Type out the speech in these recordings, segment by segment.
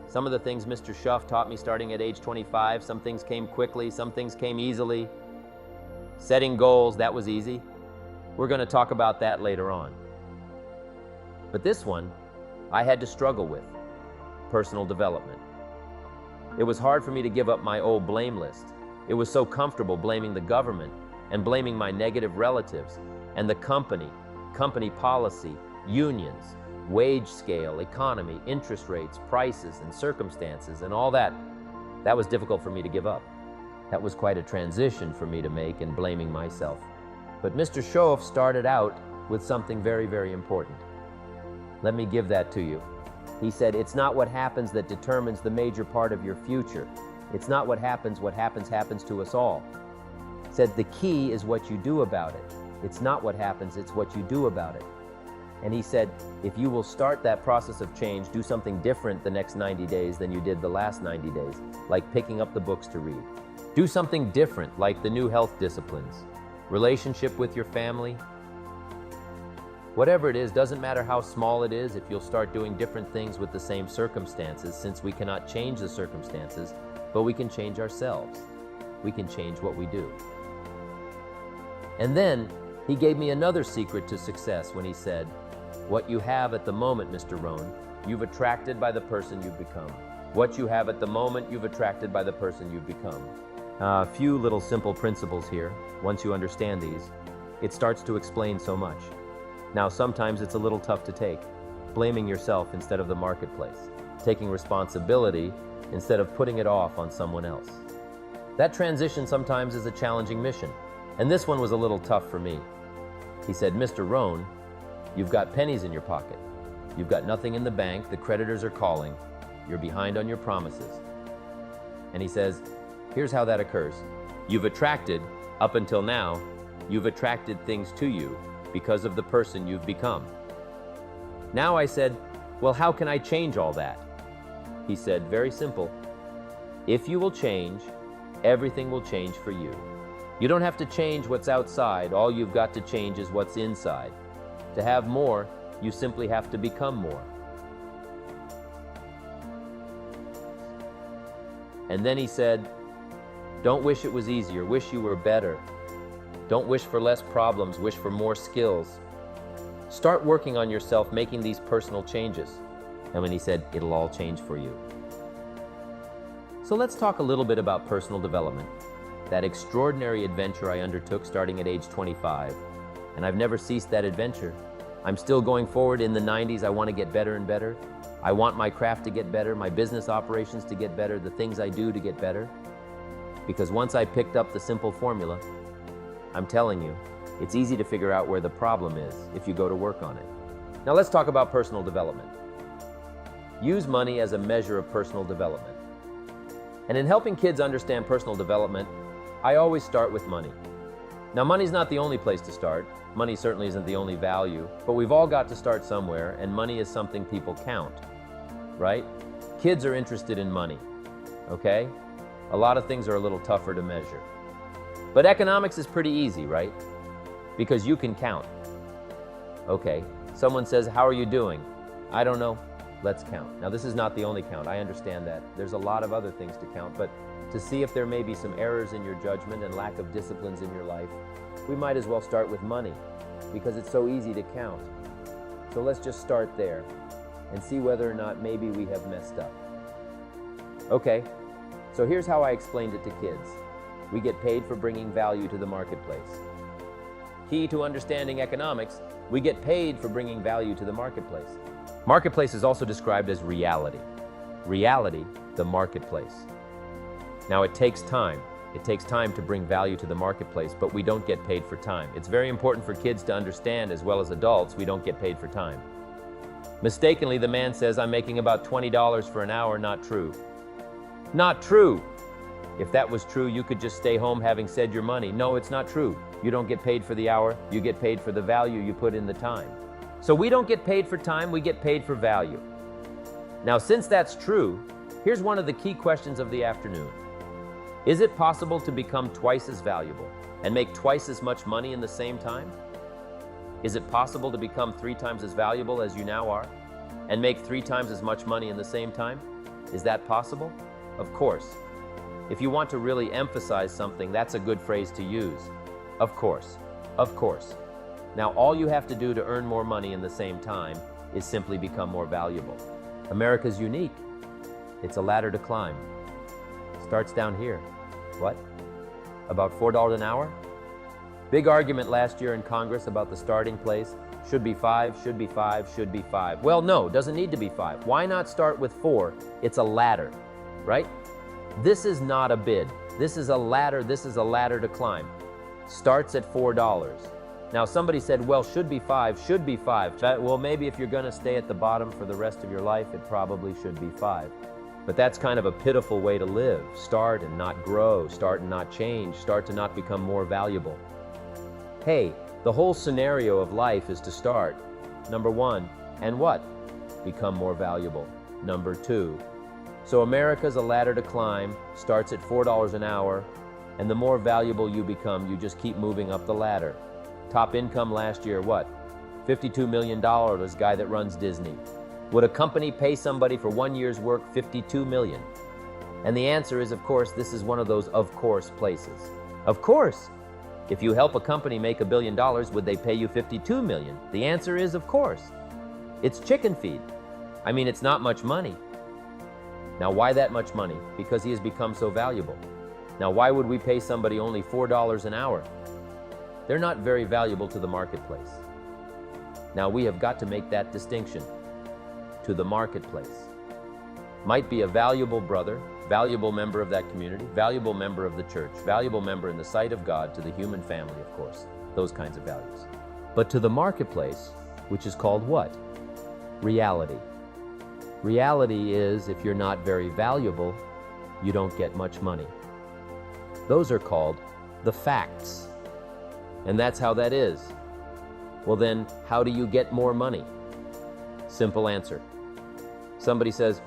Some of the things Mr. Schuff taught me starting at age 25, some things came quickly, some things came easily. Setting goals, that was easy. We're going to talk about that later on. But this one, I had to struggle with. Personal development. It was hard for me to give up my old blame list. It was so comfortable blaming the government and blaming my negative relatives and the company policy, unions, wage scale, economy, interest rates, prices, and circumstances, and all that. That was difficult for me to give up. That was quite a transition for me to make in blaming myself. But Mr. Schuff started out with something very, very important. Let me give that to you. He said, it's not what happens that determines the major part of your future. It's not what happens happens to us all. He said, the key is what you do about it. It's not what happens, it's what you do about it. And he said, if you will start that process of change, do something different the next 90 days than you did the last 90 days, like picking up the books to read. Do something different, like the new health disciplines, relationship with your family. Whatever it is, doesn't matter how small it is, if you'll start doing different things with the same circumstances, since we cannot change the circumstances, but we can change ourselves. We can change what we do. And then he gave me another secret to success when he said, what you have at the moment, Mr. Rohn, you've attracted by the person you've become. What you have at the moment, you've attracted by the person you've become. A few little simple principles here. Once you understand these, it starts to explain so much. Now, sometimes it's a little tough to take. Blaming yourself instead of the marketplace. Taking responsibility instead of putting it off on someone else. That transition sometimes is a challenging mission. And this one was a little tough for me. He said, Mr. Rohn, you've got pennies in your pocket. You've got nothing in the bank. The creditors are calling. You're behind on your promises. And he says, here's how that occurs. You've attracted, up until now, you've attracted things to you because of the person you've become. Now I said, well, how can I change all that? He said, very simple. If you will change, everything will change for you. You don't have to change what's outside. All you've got to change is what's inside. To have more, you simply have to become more. And then he said, don't wish it was easier. Wish you were better. Don't wish for less problems. Wish for more skills. Start working on yourself, making these personal changes. And when he said, it'll all change for you. So let's talk a little bit about personal development. That extraordinary adventure I undertook starting at age 25. And I've never ceased that adventure. I'm still going forward. In the 90s, I want to get better and better. I want my craft to get better, my business operations to get better, the things I do to get better. Because once I picked up the simple formula, I'm telling you, it's easy to figure out where the problem is if you go to work on it. Now let's talk about personal development. Use money as a measure of personal development. And in helping kids understand personal development, I always start with money. Now, money's not the only place to start. Money certainly isn't the only value, but we've all got to start somewhere, and money is something people count, right? Kids are interested in money, okay? A lot of things are a little tougher to measure. But economics is pretty easy, right? Because you can count. Okay, someone says, how are you doing? I don't know. Let's count. Now, this is not the only count. I understand that. There's a lot of other things to count, but to see if there may be some errors in your judgment and lack of disciplines in your life, we might as well start with money because it's so easy to count. So let's just start there and see whether or not maybe we have messed up. Okay, so here's how I explained it to kids. We get paid for bringing value to the marketplace. Key to understanding economics, we get paid for bringing value to the marketplace. Marketplace is also described as reality. Reality, the marketplace. Now, it takes time. It takes time to bring value to the marketplace, but we don't get paid for time. It's very important for kids to understand, as well as adults, we don't get paid for time. Mistakenly, the man says, I'm making about $20 for an hour. Not true. Not true. If that was true, you could just stay home having said your money. No, it's not true. You don't get paid for the hour. You get paid for the value you put in the time. So we don't get paid for time, we get paid for value. Now, since that's true, here's one of the key questions of the afternoon. Is it possible to become twice as valuable and make twice as much money in the same time? Is it possible to become 3 times as valuable as you now are and make 3 times as much money in the same time? Is that possible? Of course. If you want to really emphasize something, that's a good phrase to use. Of course. Of course. Now, all you have to do to earn more money in the same time is simply become more valuable. America's unique. It's a ladder to climb. Starts down here. What? About $4 an hour? Big argument last year in Congress about the starting place. Should be 5, should be 5, should be 5. Well, no, doesn't need to be 5. Why not start with 4? It's a ladder, right? This is not a bid. This is a ladder to climb. Starts at $4. Now, somebody said, well, should be 5, should be 5. Well, maybe if you're gonna stay at the bottom for the rest of your life, it probably should be 5. But that's kind of a pitiful way to live. Start and not grow, start and not change, start to not become more valuable. Hey, the whole scenario of life is to start. Number 1, and what? Become more valuable. Number 2. So America's a ladder to climb, starts at $4 an hour, and the more valuable you become, you just keep moving up the ladder. Top income last year, what? $52 million, this guy that runs Disney. Would a company pay somebody for 1 year's work $52 million? And the answer is, of course, this is one of those of course places. Of course. If you help a company make $1 billion, would they pay you $52 million? The answer is, of course. It's chicken feed. I mean, it's not much money. Now, why that much money? Because he has become so valuable. Now, why would we pay somebody only $4 an hour? They're not very valuable to the marketplace. Now, we have got to make that distinction. To the marketplace. Might be a valuable brother, valuable member of that community, valuable member of the church, valuable member in the sight of God, to the human family, of course, those kinds of values. But to the marketplace, which is called what? Reality. Reality is, if you're not very valuable, you don't get much money. Those are called the facts. And that's how that is. Well then, how do you get more money? Simple answer. Somebody says,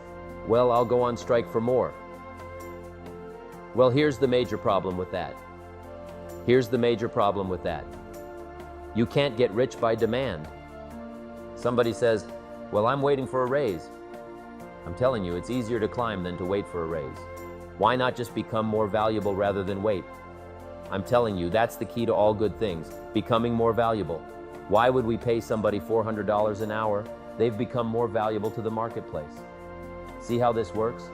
well, I'll go on strike for more. Well, here's the major problem with that. Here's the major problem with that. You can't get rich by demand. Somebody says, well, I'm waiting for a raise. I'm telling you, it's easier to climb than to wait for a raise. Why not just become more valuable rather than wait? I'm telling you, that's the key to all good things, becoming more valuable. Why would we pay somebody $400 an hour? They've become more valuable to the marketplace. See how this works?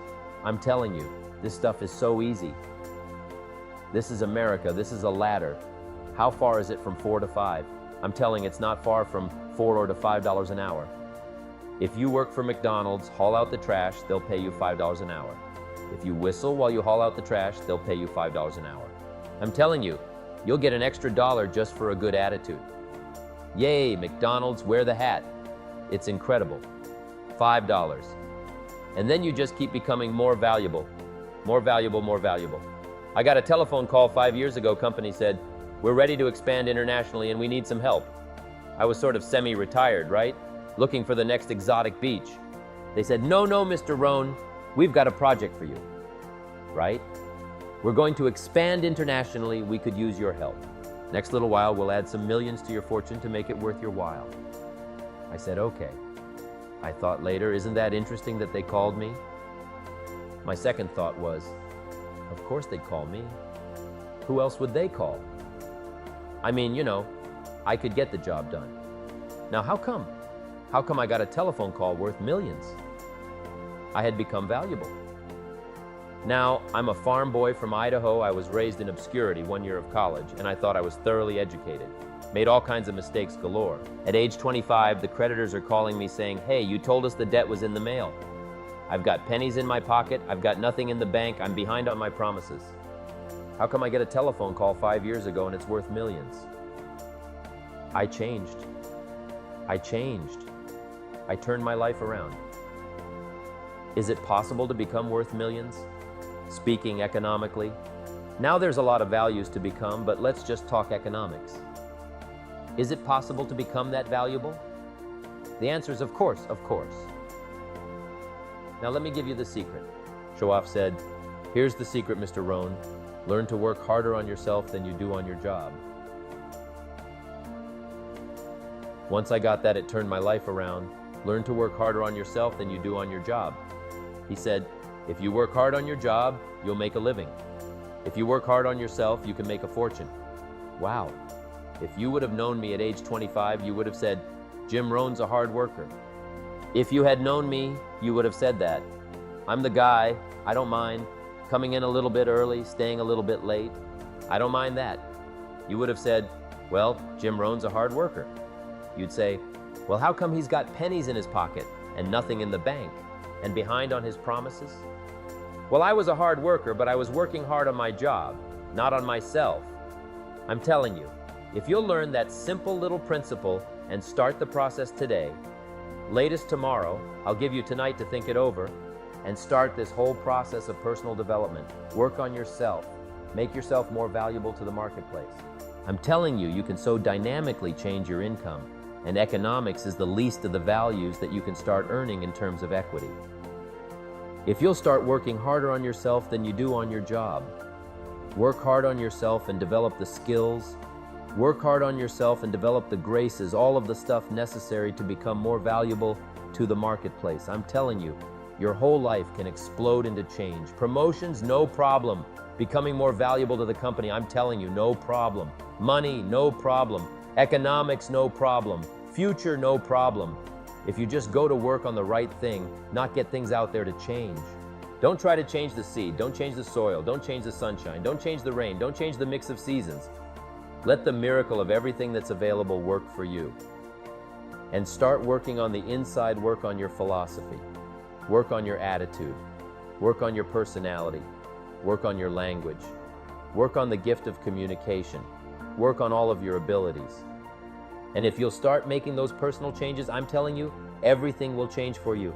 I'm telling you, this stuff is so easy. This is America, this is a ladder. How far is it from 4 to 5? I'm telling you, it's not far from $4 or to $5 an hour. If you work for McDonald's, haul out the trash, they'll pay you $5 an hour. If you whistle while you haul out the trash, they'll pay you $5 an hour. I'm telling you, you'll get an extra dollar just for a good attitude. Yay, McDonald's, wear the hat. It's incredible. $5. And then you just keep becoming more valuable. More valuable, more valuable. I got a telephone call 5 years ago. Company said, we're ready to expand internationally and we need some help. I was sort of semi-retired, right? Looking for the next exotic beach. They said, no, Mr. Rohn, we've got a project for you. Right? We're going to expand internationally. We could use your help. Next little while, we'll add some millions to your fortune to make it worth your while. I said, okay. I thought later, isn't that interesting that they called me? My second thought was, of course they'd call me. Who else would they call? I mean, you know, I could get the job done. Now, how come? How come I got a telephone call worth millions? I had become valuable. Now, I'm a farm boy from Idaho. I was raised in obscurity 1 year of college, and I thought I was thoroughly educated. Made all kinds of mistakes galore. At age 25, the creditors are calling me saying, hey, you told us the debt was in the mail. I've got pennies in my pocket. I've got nothing in the bank. I'm behind on my promises. How come I get a telephone call 5 years ago and it's worth millions? I changed. I changed. I turned my life around. Is it possible to become worth millions? Speaking economically. Now there's a lot of values to become, but let's just talk economics. Is it possible to become that valuable? The answer is of course, of course. Now let me give you the secret. Shoaff said, here's the secret, Mr. Rohn. Learn to work harder on yourself than you do on your job. Once I got that, it turned my life around. Learn to work harder on yourself than you do on your job. He said, If you work hard on your job, you'll make a living. If you work hard on yourself, you can make a fortune. Wow. If you would have known me at age 25, you would have said, Jim Rohn's a hard worker. If you had known me, you would have said that. I'm the guy, I don't mind coming in a little bit early, staying a little bit late. I don't mind that. You would have said, well, Jim Rohn's a hard worker. You'd say, well, how come he's got pennies in his pocket and nothing in the bank and behind on his promises? Well, I was a hard worker, but I was working hard on my job, not on myself. I'm telling you, if you'll learn that simple little principle and start the process today, latest tomorrow, I'll give you tonight to think it over and start this whole process of personal development. Work on yourself. Make yourself more valuable to the marketplace. I'm telling you, you can so dynamically change your income, and economics is the least of the values that you can start earning in terms of equity. If you'll start working harder on yourself than you do on your job, work hard on yourself and develop the skills, work hard on yourself and develop the graces, all of the stuff necessary to become more valuable to the marketplace. I'm telling you, your whole life can explode into change. Promotions, no problem. Becoming more valuable to the company, I'm telling you, no problem. Money, no problem. Economics, no problem. Future, no problem. If you just go to work on the right thing, not get things out there to change. Don't try to change the seed, don't change the soil, don't change the sunshine, don't change the rain, don't change the mix of seasons. Let the miracle of everything that's available work for you. And start working on the inside work on your philosophy. Work on your attitude. Work on your personality. Work on your language. Work on the gift of communication. Work on all of your abilities. And if you'll start making those personal changes, I'm telling you, everything will change for you.